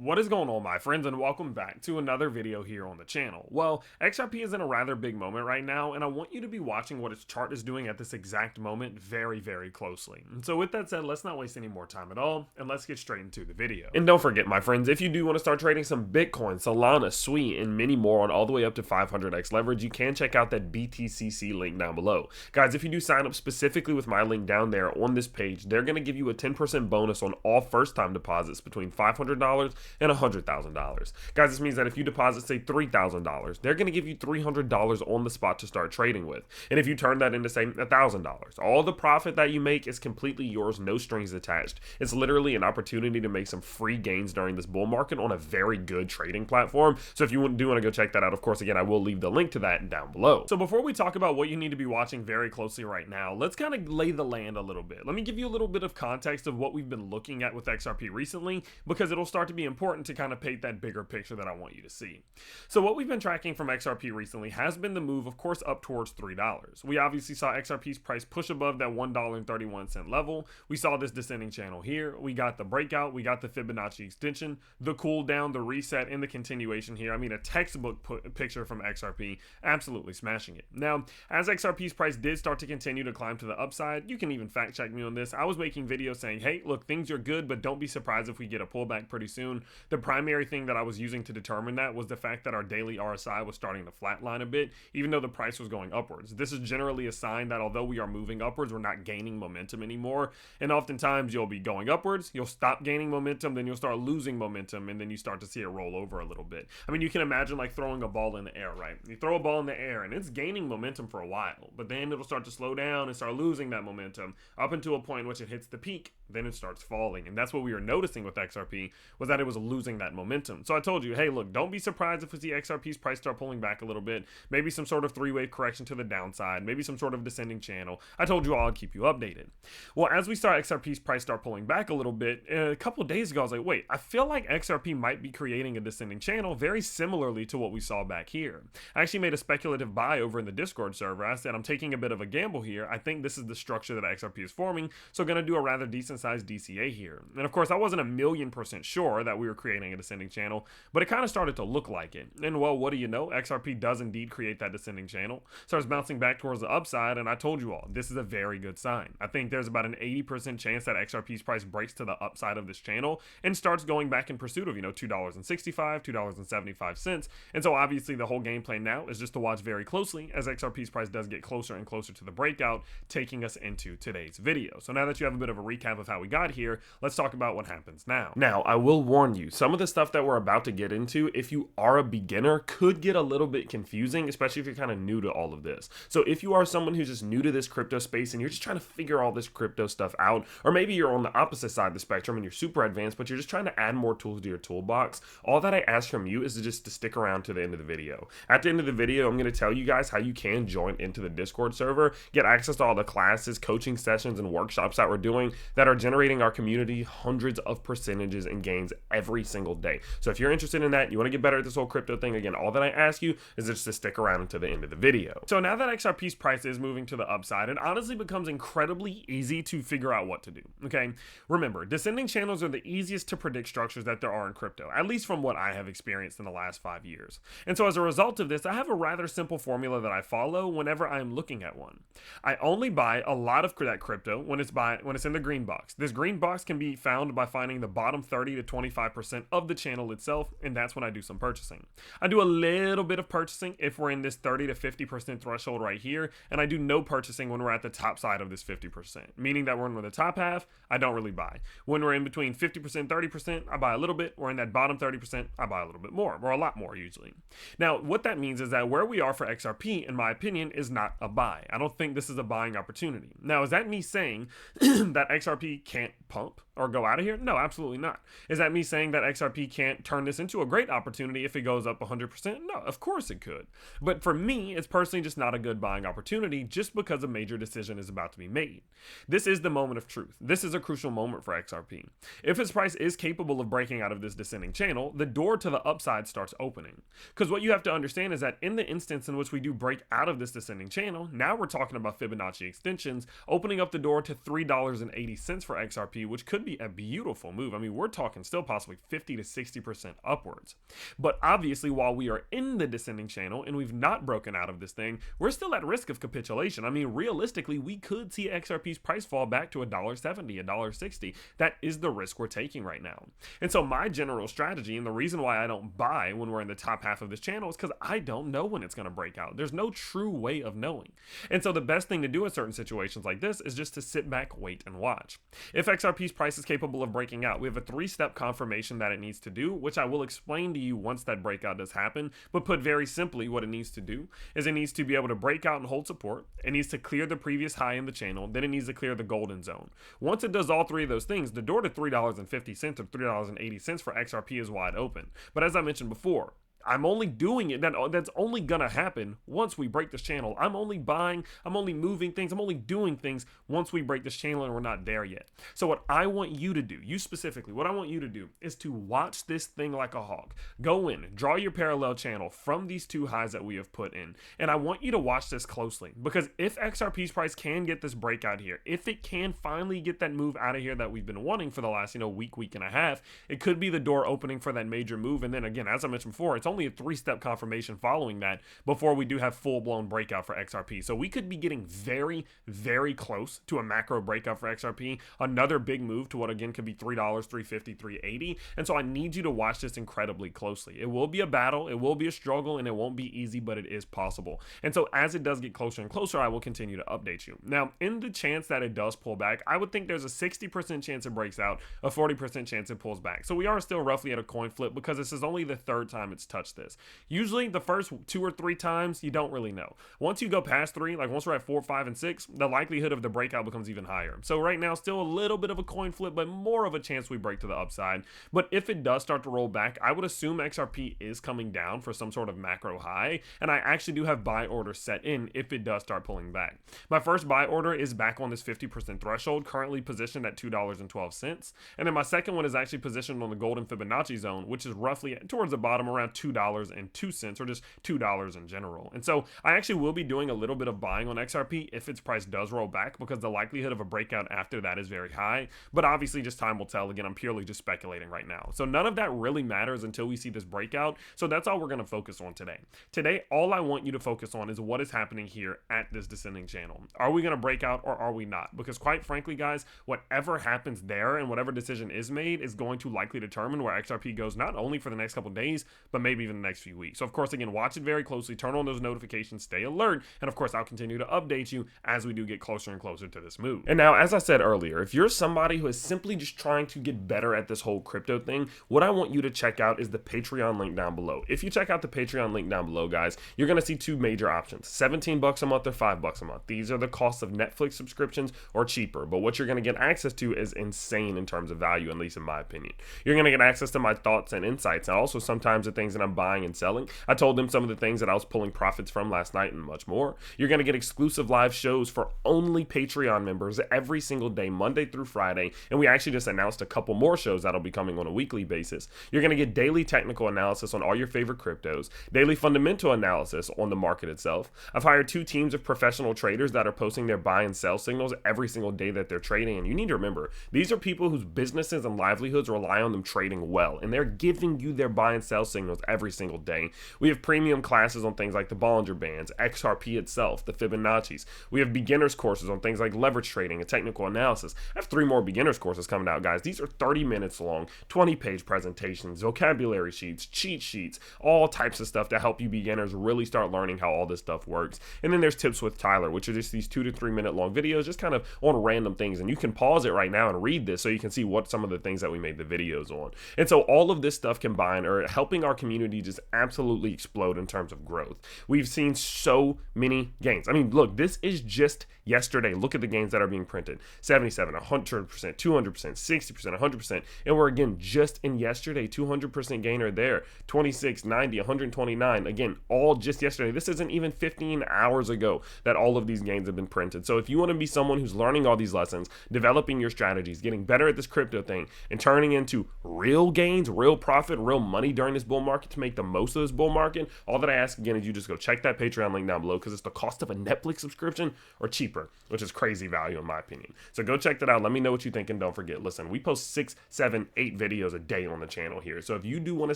What is going on, my friends, and welcome back to another video here on the channel. Well, XRP is in a rather big moment right now, and I want you to be watching what its chart is doing at this exact moment very, very closely. And so with that said, let's not waste any more time at all, and let's get straight into the video. And don't forget, my friends, if you do want to start trading some Bitcoin, Solana, SUI, and many more on all the way up to 500x leverage, you can check out that BTCC link down below. Guys, if you do sign up specifically with my link down there on this page, they're going to give you a 10% bonus on all first-time deposits between $500 and $100,000. Guys, this means that if you deposit, say, $3,000, they're going to give you $300 on the spot to start trading with. And if you turn that into, say, $1,000, all the profit that you make is completely yours, no strings attached. It's literally an opportunity to make some free gains during this bull market on a very good trading platform. So if you do want to go check that out, of course, again, I will leave the link to that down below. So before we talk about what you need to be watching very closely right now, let's kind of lay the land a little bit. Let me give you a little bit of context of what we've been looking at with XRP recently, because it'll start to be important to kind of paint that bigger picture that I want you to see. So what we've been tracking from XRP recently has been the move, of course, up towards $3. We obviously saw XRP's price push above that $1.31 level. We saw this descending channel here. We got the breakout. We got the Fibonacci extension, the cool down, the reset, and the continuation here. I mean, a textbook picture from XRP, absolutely smashing it. Now, as XRP's price did start to continue to climb to the upside, you can even fact check me on this. I was making videos saying, hey, look, things are good, but don't be surprised if we get a pullback pretty soon. The primary thing that I was using to determine that was the fact that our daily RSI was starting to flatline a bit, even though the price was going upwards. This is generally a sign that although we are moving upwards, we're not gaining momentum anymore. And oftentimes you'll be going upwards, you'll stop gaining momentum, then you'll start losing momentum, and then you start to see it roll over a little bit. I mean, you can imagine like throwing a ball in the air, right? You throw a ball in the air and it's gaining momentum for a while, but then it'll start to slow down and start losing that momentum up until a point in which it hits the peak, then it starts falling. And that's what we were noticing with XRP, was that it was losing that momentum. So I told you, hey, look, don't be surprised if we see XRP's price start pulling back a little bit, maybe some sort of three-wave correction to the downside, maybe some sort of descending channel. I told you all I'd keep you updated. Well, as we saw XRP's price start pulling back a little bit, a couple of days ago, I was like, wait, I feel like XRP might be creating a descending channel very similarly to what we saw back here. I actually made a speculative buy over in the Discord server. I said, I'm taking a bit of a gamble here. I think this is the structure that XRP is forming, so going to do a rather decent sized DCA here. And of course, I wasn't 1,000,000% sure that we were creating a descending channel, but it kind of started to look like it. And well, what do you know? XRP does indeed create that descending channel, starts bouncing back towards the upside, and I told you all, this is a very good sign. I think there's about an 80% chance that XRP's price breaks to the upside of this channel and starts going back in pursuit of, $2.65, $2.75. And so obviously the whole game plan now is just to watch very closely as XRP's price does get closer and closer to the breakout, taking us into today's video. So now that you have a bit of a recap of how we got here, let's talk about what happens now. Now, I will warn you, some of the stuff that we're about to get into, if you are a beginner, could get a little bit confusing, especially if you're kind of new to all of this. So if you are someone who's just new to this crypto space and you're just trying to figure all this crypto stuff out, or maybe you're on the opposite side of the spectrum and you're super advanced, but you're just trying to add more tools to your toolbox, all that I ask from you is to stick around to the end of the video. At the end of the video, I'm going to tell you guys how you can join into the Discord server, get access to all the classes, coaching sessions, and workshops that we're doing that are generating our community hundreds of percentages and gains every single day. So if you're interested in that, you want to get better at this whole crypto thing, again, all that I ask you is just to stick around until the end of the video. So now that XRP's price is moving to the upside, it honestly becomes incredibly easy to figure out what to do, okay? Remember, descending channels are the easiest to predict structures that there are in crypto, at least from what I have experienced in the last 5 years. And so as a result of this, I have a rather simple formula that I follow whenever I'm looking at one. I only buy a lot of that crypto when it's in the green box. This green box can be found by finding the bottom 30 to 25% of the channel itself, and that's when I do some purchasing. I do a little bit of purchasing if we're in this 30 to 50% threshold right here, and I do no purchasing when we're at the top side of this 50%, meaning that when we're in the top half, I don't really buy. When we're in between 50%, 30%, I buy a little bit. We're in that bottom 30%, I buy a little bit more, or a lot more usually. Now, what that means is that where we are for XRP, in my opinion, is not a buy. I don't think this is a buying opportunity. Now, is that me saying that XRP can't pump or go out of here? No, absolutely not. Is that me saying that XRP can't turn this into a great opportunity if it goes up 100%? No, of course it could. But for me, it's personally just not a good buying opportunity just because a major decision is about to be made. This is the moment of truth. This is a crucial moment for XRP. If its price is capable of breaking out of this descending channel, the door to the upside starts opening. Because what you have to understand is that in the instance in which we do break out of this descending channel, now we're talking about Fibonacci extensions opening up the door to $3.80 cents for XRP, which could be a beautiful move. I mean, we're talking still possibly 50 to 60% upwards. But obviously, while we are in the descending channel and we've not broken out of this thing, we're still at risk of capitulation. I mean, realistically, we could see XRP's price fall back to $1.70, $1.60. That is the risk we're taking right now. And so my general strategy, and the reason why I don't buy when we're in the top half of this channel, is because I don't know when it's going to break out. There's no true way of knowing. And so the best thing to do in certain situations like this is just to sit back, wait, and watch. If XRP's price is capable of breaking out, we have a 3-step confirmation that it needs to do, which I will explain to you once that breakout does happen. But put very simply, what it needs to do is it needs to be able to break out and hold support. It needs to clear the previous high in the channel. Then it needs to clear the golden zone. Once it does all 3 of those things, the door to $3.50 or $3.80 for XRP is wide open. But as I mentioned before, I'm only doing it, that's only gonna happen once we break this channel. I'm only buying, I'm only moving things, I'm only doing things once we break this channel, and we're not there yet. So what I want you to do, you specifically, what I want you to do is to watch this thing like a hawk. Go in, draw your parallel channel from these 2 highs that we have put in. And I want you to watch this closely, because if XRP's price can get this breakout here, if it can finally get that move out of here that we've been wanting for the last, week and a half, it could be the door opening for that major move. And then again, as I mentioned before, it's only a 3-step confirmation following that before we do have full-blown breakout for XRP. So we could be getting very, very close to a macro breakout for XRP, another big move to what again could be $3, $3.50, $3.80. And so I need you to watch this incredibly closely. It will be a battle, it will be a struggle, and it won't be easy, but it is possible. And so as it does get closer and closer, I will continue to update you. Now, in the chance that it does pull back, I would think there's a 60% chance it breaks out, a 40% chance it pulls back. So we are still roughly at a coin flip, because this is only the 3rd time it's touched this. Usually the first 2 or 3 times, you don't really know. Once you go past 3, like once we're at 4, 5, and 6, the likelihood of the breakout becomes even higher. So right now, still a little bit of a coin flip, but more of a chance we break to the upside. But if it does start to roll back, I would assume XRP is coming down for some sort of macro high, and I actually do have buy orders set in if it does start pulling back. My first buy order is back on this 50% threshold, currently positioned at $2.12. And then my second one is actually positioned on the golden Fibonacci zone, which is roughly towards the bottom around $2.02, or just $2 in general. And so I actually will be doing a little bit of buying on XRP if its price does roll back, because the likelihood of a breakout after that is very high. But obviously just time will tell. Again, I'm purely just speculating right now. So none of that really matters until we see this breakout. So that's all we're going to focus on today. Today, all I want you to focus on is what is happening here at this descending channel. Are we going to break out or are we not? Because quite frankly, guys, whatever happens there and whatever decision is made is going to likely determine where XRP goes, not only for the next couple days, but maybe even the next few weeks. So of course, again, watch it very closely, turn on those notifications, stay alert, and of course, I'll continue to update you as we do get closer and closer to this move. And now, as I said earlier, if you're somebody who is simply just trying to get better at this whole crypto thing, what I want you to check out is the Patreon link down below. If you check out the Patreon link down below, guys, you're going to see 2 major options, $17 a month or $5 a month. These are the costs of Netflix subscriptions or cheaper, but what you're going to get access to is insane in terms of value, at least in my opinion. You're going to get access to my thoughts and insights, and also sometimes the things that I'm buying and selling. I told them some of the things that I was pulling profits from last night and much more. You're going to get exclusive live shows for only Patreon members every single day, Monday through Friday, and we actually just announced a couple more shows that'll be coming on a weekly basis. You're going to get daily technical analysis on all your favorite cryptos, daily fundamental analysis on the market itself. I've hired 2 teams of professional traders that are posting their buy and sell signals every single day that they're trading, and you need to remember, these are people whose businesses and livelihoods rely on them trading well, and they're giving you their buy and sell signals every single day. We have premium classes on things like the Bollinger Bands, XRP itself, the Fibonacci's. We have beginners courses on things like leverage trading and technical analysis. I have 3 more beginners courses coming out, guys. These are 30 minutes long, 20-page presentations, vocabulary sheets, cheat sheets, all types of stuff to help you beginners really start learning how all this stuff works. And then there's Tips with Tyler, which are just these 2 to 3 minute long videos, just kind of on random things. And you can pause it right now and read this so you can see what some of the things that we made the videos on. And so all of this stuff combined are helping our community just absolutely explode in terms of growth. We've seen so many gains. I mean, look, this is just yesterday. Look at the gains that are being printed. 77, 100%, 200%, 60%, 100%. And we're again just in yesterday, 200% gainer there. 26, 90, 129. Again, all just yesterday. This isn't even 15 hours ago that all of these gains have been printed. So if you want to be someone who's learning all these lessons, developing your strategies, getting better at this crypto thing, and turning into real gains, real profit, real money during this bull market, to make the most of this bull market, all that I ask again is you just go check that Patreon link down below, because it's the cost of a Netflix subscription or cheaper, which is crazy value in my opinion. So go check that out. Let me know what you think, and don't forget, listen, we post 6, 7, 8 videos a day on the channel here. So if you do want to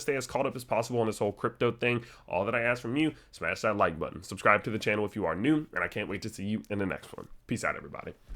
stay as caught up as possible on this whole crypto thing, all that I ask from you, smash that like button, subscribe to the channel if you are new, and I can't wait to see you in the next one. Peace out, everybody.